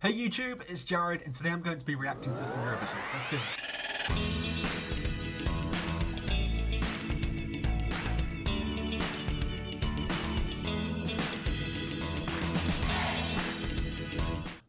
Hey YouTube, it's Jaryd, and today I'm going to be reacting to some Eurovision. Let's do it.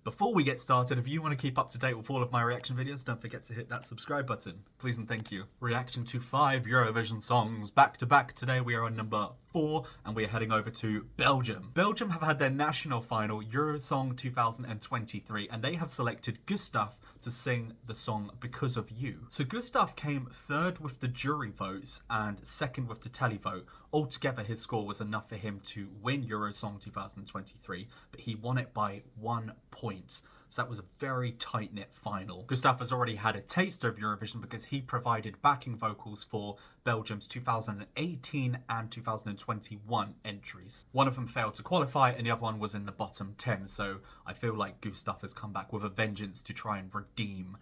Before we get started, if you want to keep up to date with all of my reaction videos, don't forget to hit that subscribe button. Please and thank you. Reaction to 5 Eurovision songs back to back. Today we are on number 4 and we are heading over to Belgium. Belgium have had their national final, Eurovision Song 2023, and they have selected Gustaph to sing the song Because of You. So Gustaph came 3rd with the jury votes and 2nd with the televote. Altogether his score was enough for him to win Eurovision Song 2023, but he won it by 1 point. So that was a very tight-knit final. Gustaph has already had a taste of Eurovision because he provided backing vocals for Belgium's 2018 and 2021 entries. One of them failed to qualify and the other one was in the bottom 10, so I feel like Gustaph has come back with a vengeance to try and redeem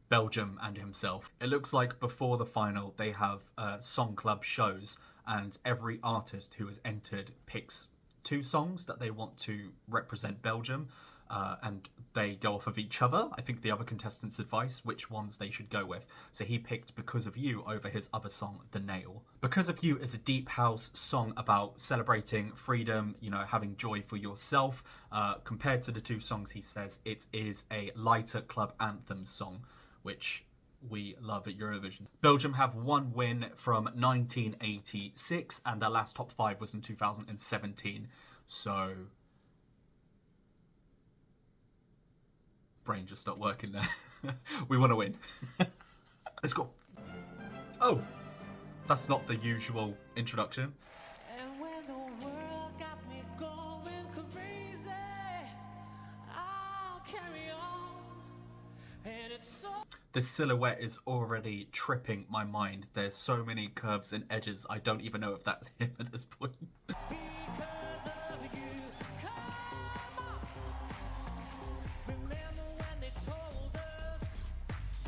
Belgium and himself. It looks like before the final they have song club shows, and every artist who has entered picks 2 songs that they want to represent Belgium. And they go off of each other. I think the other contestants' advice which ones they should go with. So he picked Because of You over his other song, The Nail. Because of You is a deep house song about celebrating freedom, you know, having joy for yourself. Compared to the 2 songs, he says it is a lighter club anthem song, which we love at Eurovision. Belgium have 1 win from 1986 and their last top 5 was in 2017. So brain just stopped working there. We want to win. Let's go. Oh, that's not the usual introduction. And when the world got me going crazy, I'll carry on. And it's so The silhouette is already tripping my mind. There's so many curves and edges. I don't even know if that's him at this point. because of you. Come on. Remember when they told us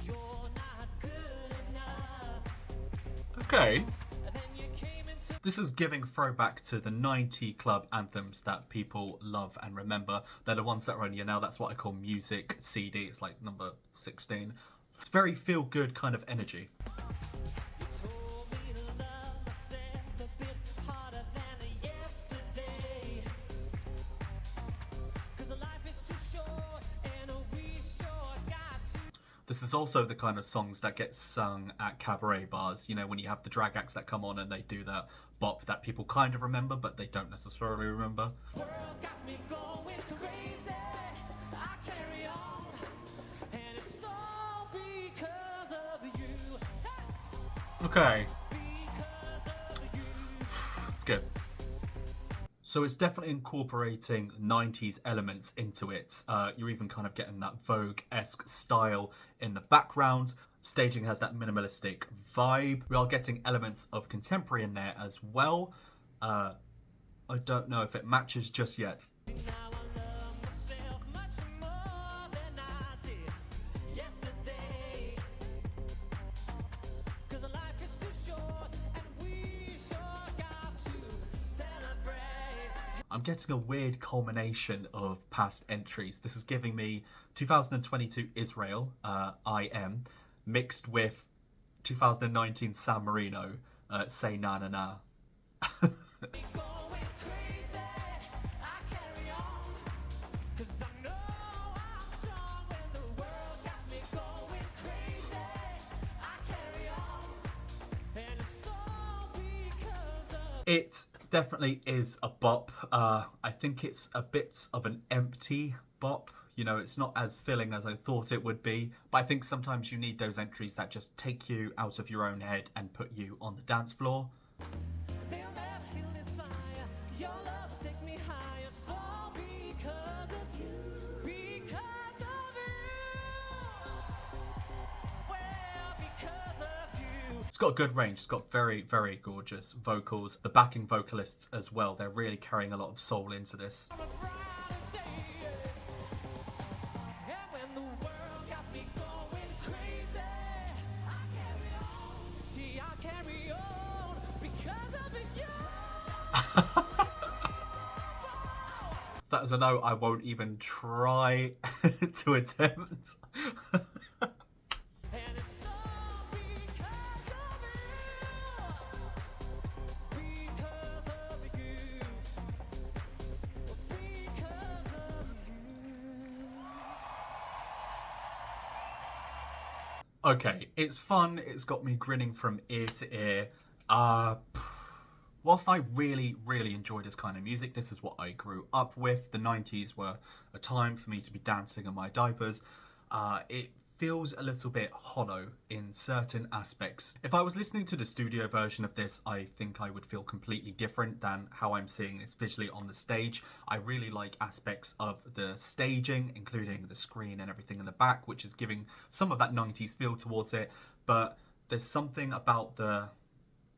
you're not good enough? Okay. And then you came into This is giving throwback to the 90 club anthems that people love and remember. They're the ones that are on you now. That's what I call music CD. It's like number 16. It's very feel-good kind of energy. you told me to love myself a bit harder than yesterday. 'Cause life is too short and we sure got to. This is also the kind of songs that get sung at cabaret bars, you know, when you have the drag acts that come on and they do that bop that people kind of remember, but they don't necessarily remember. World got me going crazy. I carry on, and it's all because of you. Okay, Because of you. it's good. So it's definitely incorporating 90s elements into it. You're even kind of getting that Vogue-esque style in the background. Staging has that minimalistic vibe. We are getting elements of contemporary in there as well. I don't know if it matches just yet. Now I love myself much more than I did yesterday. 'Cause life is too short, and we sure got to celebrate. I'm getting a weird culmination of past entries. This is giving me 2022 Israel, I Am, mixed with 2019 San Marino, Say Na Na Na. Going crazy, I carry on. 'Cause I know I'm strong when the world got me going crazy. I carry on, and it's all because of It definitely is a bop. I think it's a bit of an empty bop. You know, it's not as filling as I thought it would be. But I think sometimes you need those entries that just take you out of your own head and put you on the dance floor. they'll never kill this fire. Your love will take me higher. So because of you, because of you. Well, because of you. It's got a good range. It's got very, very gorgeous vocals. The backing vocalists as well. They're really carrying a lot of soul into this. On a brighter day, and when the world got me going crazy, I carry on. See, I carry on because of you. That is a note I won't even try to attempt. And it's all because of you. Because of you. Because of you. Okay, it's fun. It's got me grinning from ear to ear. Whilst I really, really enjoy this kind of music, this is what I grew up with. The 90s were a time for me to be dancing in my diapers. It feels a little bit hollow in certain aspects. If I was listening to the studio version of this, I think I would feel completely different than how I'm seeing this visually on the stage. I really like aspects of the staging, including the screen and everything in the back, which is giving some of that 90s feel towards it. But there's something about the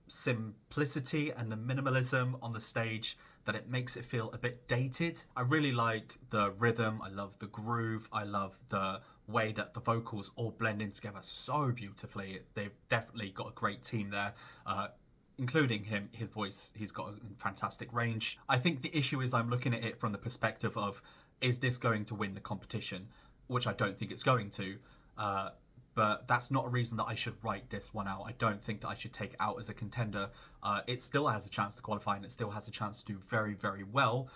simplicity and the minimalism on the stage that it makes it feel a bit dated. I really like the rhythm, I love the groove, I love the way that the vocals all blend in together so beautifully. They've definitely got a great team there, including him, his voice, he's got a fantastic range. I think the issue is I'm looking at it from the perspective of, is this going to win the competition? Which I don't think it's going to. But that's not a reason that I should write this one out. I don't think that I should take it out as a contender. It still has a chance to qualify and it still has a chance to do very, very well.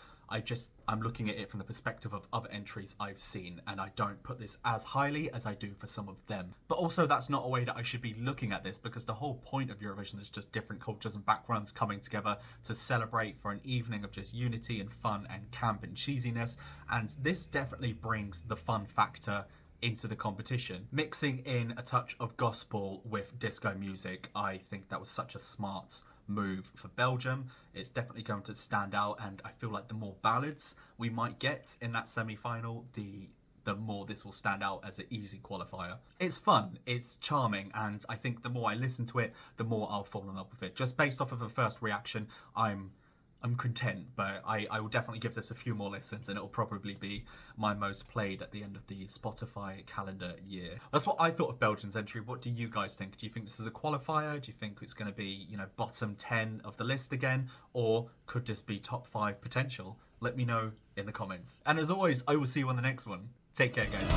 I'm looking at it from the perspective of other entries I've seen, and I don't put this as highly as I do for some of them. But also that's not a way that I should be looking at this, because the whole point of Eurovision is just different cultures and backgrounds coming together to celebrate for an evening of just unity and fun and camp and cheesiness, and this definitely brings the fun factor into the competition. Mixing in a touch of gospel with disco music, I think that was such a smart move for Belgium. It's definitely going to stand out, and I feel like the more ballads we might get in that semi-final, the more this will stand out as an easy qualifier. It's fun, it's charming, and I think the more I listen to it, the more I'll fall in love with it. Just based off of a first reaction, I'm content, but I will definitely give this a few more listens, and it'll probably be my most played at the end of the Spotify calendar year. That's what I thought of Belgium's entry. What do you guys think? Do you think this is a qualifier? Do you think it's going to be, you know, bottom 10 of the list again? Or could this be top 5 potential? Let me know in the comments. And as always, I will see you on the next one. Take care, guys.